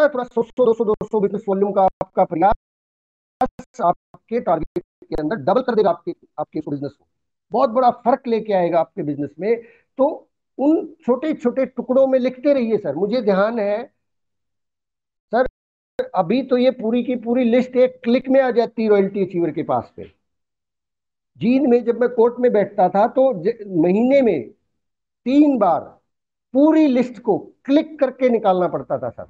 है थोड़ा 100 200 business volume का आपका प्रयास आपके टारगेट के अंदर डबल कर देगा आपके आपके बिजनेस को, बहुत बड़ा फर्क लेके आएगा आपके बिजनेस में। तो उन छोटे छोटे टुकड़ों में लिखते रहिए सर। मुझे ध्यान है सर, अभी तो ये पूरी की पूरी लिस्ट एक क्लिक में आ जाती है रॉयल्टी अचीवर के पास पे। जींद में जब मैं कोर्ट में बैठता था तो महीने में 3 बार पूरी लिस्ट को क्लिक करके निकालना पड़ता था सर।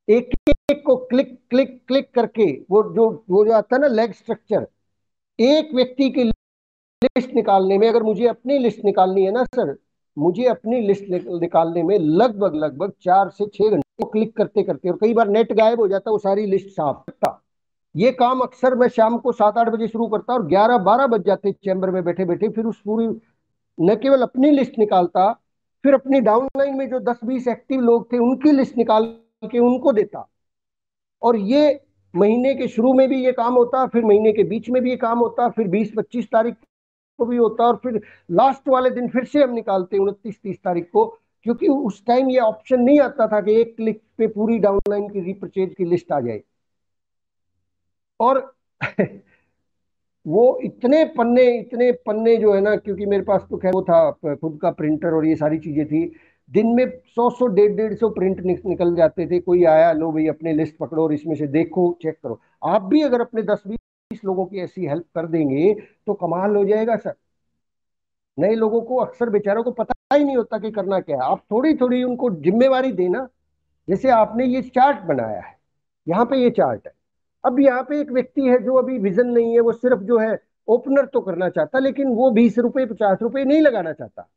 एक एक को क्लिक क्लिक क्लिक करके वो जो आता है ना लेग स्ट्रक्चर, एक व्यक्ति की लिस्ट निकालने में, अगर मुझे अपनी लिस्ट निकालनी है ना सर, मुझे अपनी लिस्ट निकालने में लगभग लगभग 4 से 6 घंटे क्लिक करते करते, और कई बार नेट गायब हो जाता, वो सारी लिस्ट साफ करता। ये काम अक्सर मैं शाम को 7 8 बजे शुरू करता और 11 12 बज जाते चैम्बर में बैठे बैठे। फिर उस पूरी न केवल अपनी लिस्ट निकालता, फिर अपनी डाउनलाइन में जो 10 20 एक्टिव लोग थे उनकी लिस्ट निकाल के उनको देता। और ये महीने के शुरू में भी ये काम होता, फिर महीने के बीच में भी ये काम होता, फिर 20 25 तारीख को भी होता, और फिर लास्ट वाले दिन फिर से हम निकालते 29 30 तारीख को। क्योंकि उस टाइम ये ऑप्शन नहीं आता था कि एक क्लिक पे पूरी डाउनलाइन की रीपरचेज की लिस्ट आ जाए। और वो इतने पन्ने जो है ना, क्योंकि मेरे पास तो खैर वो था खुद का प्रिंटर और ये सारी चीजें थी, दिन में 100 100 150 150 प्रिंट निकल जाते थे। कोई आया, लो भाई अपने लिस्ट पकड़ो और इसमें से देखो चेक करो। आप भी अगर अपने 10 20 लोगों की ऐसी हेल्प कर देंगे तो कमाल हो जाएगा सर। नए लोगों को अक्सर बेचारों को पता ही नहीं होता कि करना क्या है। आप थोड़ी थोड़ी उनको जिम्मेवारी देना। जैसे आपने ये चार्ट बनाया है, यहाँ पे ये चार्ट है, अब यहाँ पे एक व्यक्ति है जो अभी विजन नहीं है, वो सिर्फ जो है ओपनर तो करना चाहता, लेकिन वो 20 रुपए 50 रुपए नहीं लगाना चाहता।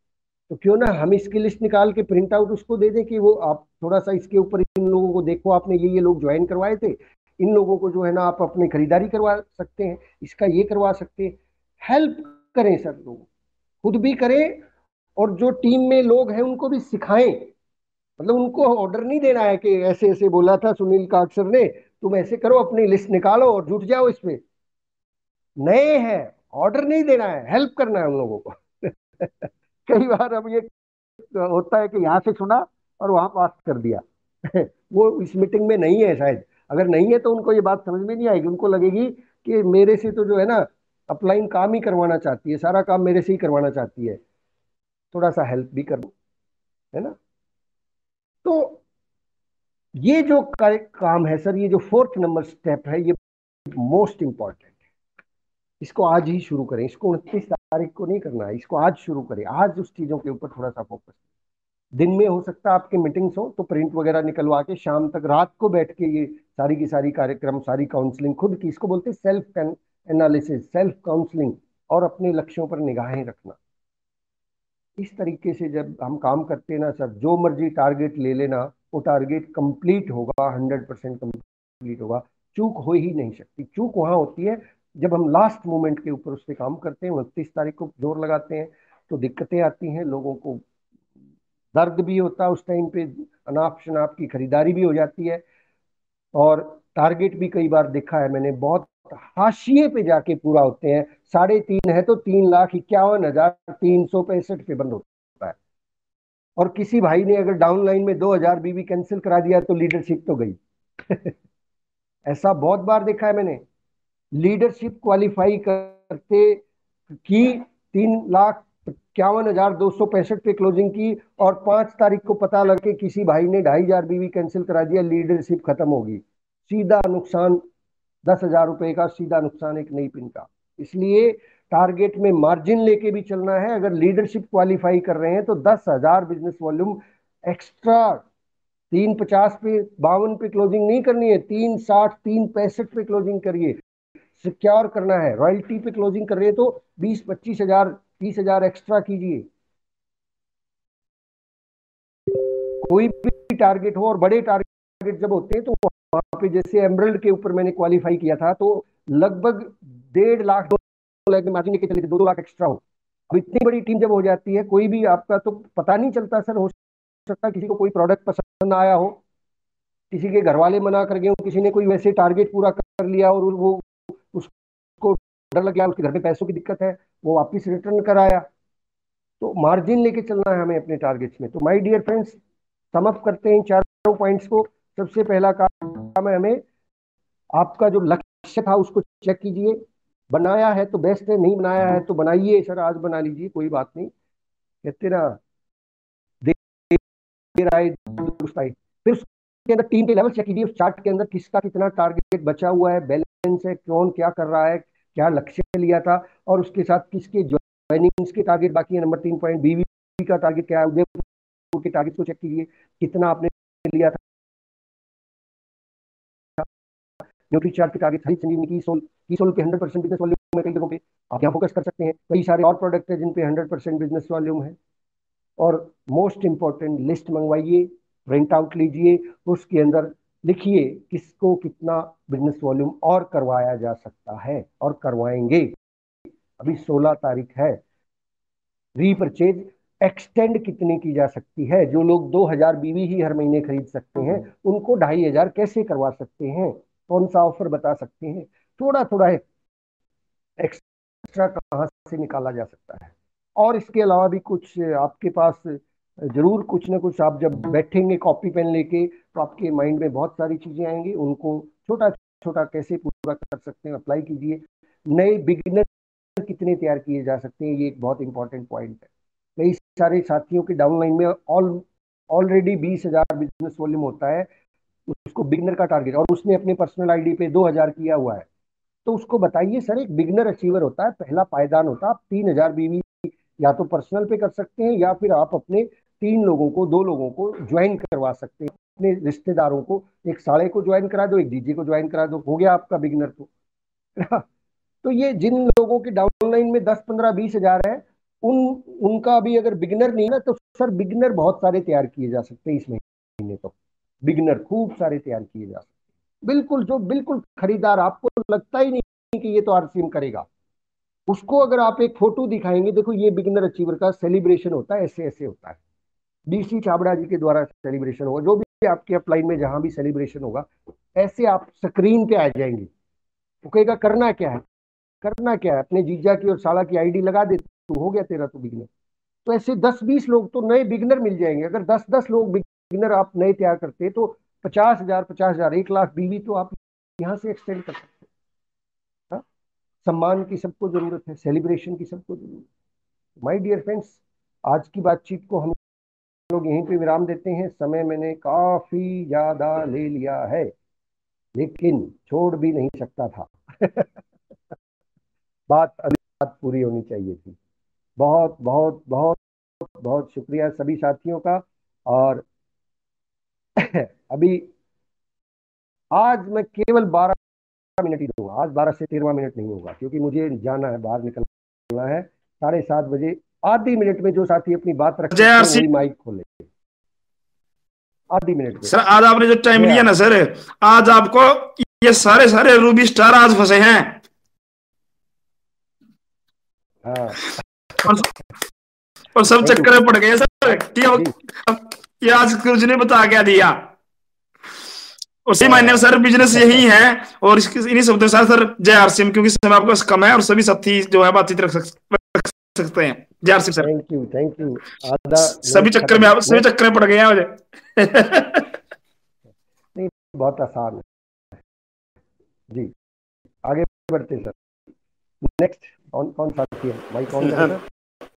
तो क्यों ना हम इसकी लिस्ट निकाल के प्रिंट आउट उसको दे दें कि वो आप थोड़ा सा इसके ऊपर इन लोगों को देखो, आपने ये लोग ज्वाइन करवाए थे, इन लोगों को जो है ना आप अपनी खरीदारी करवा सकते हैं, इसका ये करवा सकते हैं। हेल्प करें सर, लोग खुद भी करें और जो टीम में लोग हैं उनको भी सिखाएं। मतलब उनको ऑर्डर नहीं देना है कि ऐसे ऐसे बोला था सुनील काट सर ने, तुम ऐसे करो, अपनी लिस्ट निकालो और जुट जाओ इसमें। नए हैं, ऑर्डर नहीं देना है, हेल्प करना है उन लोगों को। कई बार अब ये होता है कि यहाँ से सुना और वहां पास कर दिया। वो इस मीटिंग में नहीं है शायद, अगर नहीं है तो उनको ये बात समझ में नहीं आएगी। उनको लगेगी कि मेरे से तो जो है ना अपलाइन काम ही करवाना चाहती है, सारा काम मेरे से ही करवाना चाहती है, थोड़ा सा हेल्प भी कर दो, है ना। तो ये जो काम है सर, ये जो 4th नंबर स्टेप है, ये मोस्ट इंपॉर्टेंट। इसको आज ही शुरू करें, इसको 29 तारीख को नहीं करना है, इसको आज शुरू करें। आज उस चीजों के ऊपर थोड़ा सा फोकस। दिन में हो सकता है आपके मीटिंग्स हो तो प्रिंट वगैरह निकलवा के शाम तक रात को बैठ के ये सारी की सारी कार्यक्रम, सारी काउंसलिंग खुद की, इसको बोलते हैं सेल्फ एनालिसिस, सेल्फ काउंसलिंग, और अपने लक्ष्यों पर निगाहें रखना। इस तरीके से जब हम काम करते हैं ना सर, जो मर्जी टारगेट ले लेना, वो टारगेट कंप्लीट होगा, 100% कंप्लीट होगा। चूक हो ही नहीं सकती। चूक वहां होती है जब हम लास्ट मोमेंट के ऊपर उस पर काम करते हैं, 29 तारीख को जोर लगाते हैं तो दिक्कतें आती हैं, लोगों को दर्द भी होता है उस टाइम पे, अनाप शनाप की खरीदारी भी हो जाती है, और टारगेट भी कई बार देखा है मैंने बहुत हाशिए पे जाके पूरा होते हैं। 3.5 है तो 3,51,365 पे बंद होता है। और किसी भाई ने अगर डाउन लाइन में 2,000 बीवी कैंसिल करा दिया तो लीडरशिप तो गई। ऐसा बहुत बार देखा है मैंने। लीडरशिप क्वालिफाई करते की 3,51,265 पे क्लोजिंग की, और 5 तारीख को पता लग के किसी भाई ने 2,500 बीवी कैंसिल करा दिया, लीडरशिप खत्म होगी। सीधा नुकसान 10,000 रुपए का, सीधा नुकसान एक नई पिन का। इसलिए टारगेट में मार्जिन लेके भी चलना है। अगर लीडरशिप क्वालिफाई कर रहे हैं तो 10,000 बिजनेस वॉल्यूम एक्स्ट्रा, 350 पे 52 पे क्लोजिंग नहीं करनी है, 360 365 पे क्लोजिंग करिए। सिक्योर करना है। रॉयल्टी पे क्लोजिंग कर रहे हैं तो 20 25 हजार 30 हजार एक्स्ट्रा कीजिए। कोई भी टारगेट हो, और बड़े टारगेट जब होते हैं तो वहां पे जैसे एमरल्ड के ऊपर मैंने क्वालिफाई किया था तो लगभग 1.5 लाख 2 लाख में मार्जिन लेके चले थे, 2 लाख एक्स्ट्रा हो। अब इतनी बड़ी टीम जब हो जाती है, कोई भी आपका तो पता नहीं चलता सर। हो सकता है किसी को कोई प्रोडक्ट पसंद आया हो, किसी के घर वाले मना कर गए हो, किसी ने कोई वैसे टारगेट पूरा कर लिया और वो उसको डर लग गया, उसके घर में पैसों की दिक्कत है, वो वापस रिटर्न कराया। तो मार्जिन लेके चलना है हमें अपने टारगेट्स में। तो my dear friends, sum up करते हैं 4 चारों पॉइंट्स को। सबसे पहला काम है हमें, आपका जो लक्ष्य था उसको चेक कीजिए, बनाया है तो बेस्ट है, नहीं बनाया है तो बनाइए सर, आज बना लीजिए, कोई बात नहीं, कहते ना देर आए दुरुस्त आए। फिर उसके अंदर टीम के लेवल चेक कीजिए, उस चार्ट के अंदर किसका कितना टारगेट बचा हुआ है, बैलेंस है, कौन क्या कर रहा है, क्या लक्ष्य लिया था, और उसके साथ किसके ज्वाइनिंग्स के टारगेट बाकी है। नंबर 3 पॉइंट, बीवी का टारगेट क्या है, उदयपुर के टारगेट को चेक कीजिए, कितना आपने लिया था। न्यूट्री चार्ट के टारगेट, हरी संजीवनी की सोल के 100% बिजनेस वॉल्यूम है कई जगहों पे, आप यहाँ फोकस कर सकते हैं। कई सारे और प्रोडक्ट है जिन पे 100% बिजनेस वॉल्यूम है। और मोस्ट इंपॉर्टेंट, लिस्ट मंगवाइए, प्रिंट आउट लीजिए, उसके अंदर लिखिए किसको कितना बिजनेस वॉल्यूम और करवाया जा सकता है और करवाएंगे। अभी 16 तारीख है। रीपरचेज एक्सटेंड कितनी की जा सकती है, जो लोग 2000 बीवी ही हर महीने खरीद सकते हैं उनको 2500 कैसे करवा सकते हैं, कौन सा ऑफर बता सकते हैं, थोड़ा थोड़ा एक्स्ट्रा कहाँ से निकाला जा सकता है। और इसके अलावा भी कुछ आपके पास जरूर कुछ ना कुछ, आप जब बैठेंगे कॉपी पेन लेके तो आपके माइंड में बहुत सारी चीजें आएंगी, उनको छोटा छोटा कैसे पूरा कर सकते हैं अप्लाई कीजिए। नए बिगिनर कितने तैयार किए जा सकते हैं, ये एक बहुत इंपॉर्टेंट पॉइंट है। कई सारे साथियों के डाउनलाइन में ऑलरेडी 20,000 बिजनेस वॉल्यूम होता है, उसको बिगिनर का टारगेट, और उसने अपने पर्सनल आईडी पे 2000 किया हुआ है। तो उसको बताइए सर, एक बिगनर अचीवर होता है, पहला पायदान होता है, आप 3000 बीवी या तो पर्सनल पे कर सकते हैं या फिर आप अपने 2 लोगों को ज्वाइन करवा सकते हैं, अपने रिश्तेदारों को, एक साले को ज्वाइन करा दो, एक जीजे को ज्वाइन करा दो, हो गया आपका बिगनर। तो ये जिन लोगों के डाउनलाइन में 10, 15, 20 हजार है, उन उनका भी अगर बिगनर नहीं ना, तो सर बिगनर बहुत सारे तैयार किए जा सकते हैं इस महीने, तो बिगनर खूब सारे तैयार किए जा सकते हैं। बिल्कुल, जो बिल्कुल खरीदार आपको लगता ही नहीं कि ये तो आरसीएम करेगा, उसको अगर आप एक फोटो दिखाएंगे, देखो ये बिगिनर अचीवर का सेलिब्रेशन होता है, ऐसे ऐसे होता है, डीसी छाबड़ा जी के द्वारा सेलिब्रेशन होगा, जो भी आपके अपलाइन में जहां भी सेलिब्रेशन होगा, ऐसे आप स्क्रीन पे आ जाएंगे। वो कहेगा करना क्या है, करना क्या है, अपने जीजा की और साला की आईडी लगा दे, तो हो गया तेरा तो बिगिनर। तो ऐसे 10, 20 लोग तो नए बिगिनर मिल जाएंगे। अगर 10, 10 लोग बिगिनर आप नए तैयार करते तो 50,000, 50,000, 1 लाख बीवी तो आप यहाँ से एक्सटेंड कर सकते हैं। हाँ? सम्मान की सबको जरूरत है, सेलिब्रेशन की सबको जरूरत है। माय डियर फ्रेंड्स, आज की बातचीत को हम लोग यहीं पे विराम देते हैं। समय मैंने काफी ज्यादा ले लिया है, लेकिन छोड़ भी नहीं सकता था। बात पूरी होनी चाहिए थी। बहुत बहुत बहुत बहुत शुक्रिया सभी साथियों का। और अभी आज मैं केवल 12 मिनट ही दूंगा, आज 12 से 13 मिनट नहीं होगा, क्योंकि मुझे जाना है, बाहर निकलना है 7:30 बजे। आधी मिनट में जो साथी अपनी बात रख जय सकते हैं आरसी। वही माइक खोले, आधी मिनट में। सर आज आपने जो टाइम जय लिया ना आरसी। सर, आज आपको ये सारे सारे रूबी स्टार आज फंसे हैं। हाँ। और, और सब थैंक यू चक्कर में पड़ गए सर कि जी। ये आज कुछ ने बता क्या दिया। उसी महीने में हाँ। सर बिजनेस यही है। और इन्हीं शब्दों के साथ सर जय आरसीएम, क्योंकि समय आपको कम है और सभी साथी जो है बातचीत रख सकते हैं। जय RCM sir. Thank you, thank you. आधा सभी मिनट चक्कर में खत्म। सभी नेक्स्ट। चक्कर में पड़ गए हैं मुझे। नहीं, बहुत आसान है जी, आगे बढ़ते सर। नेक्स्ट कौन कौन साथी है, माइक ऑन करें सर।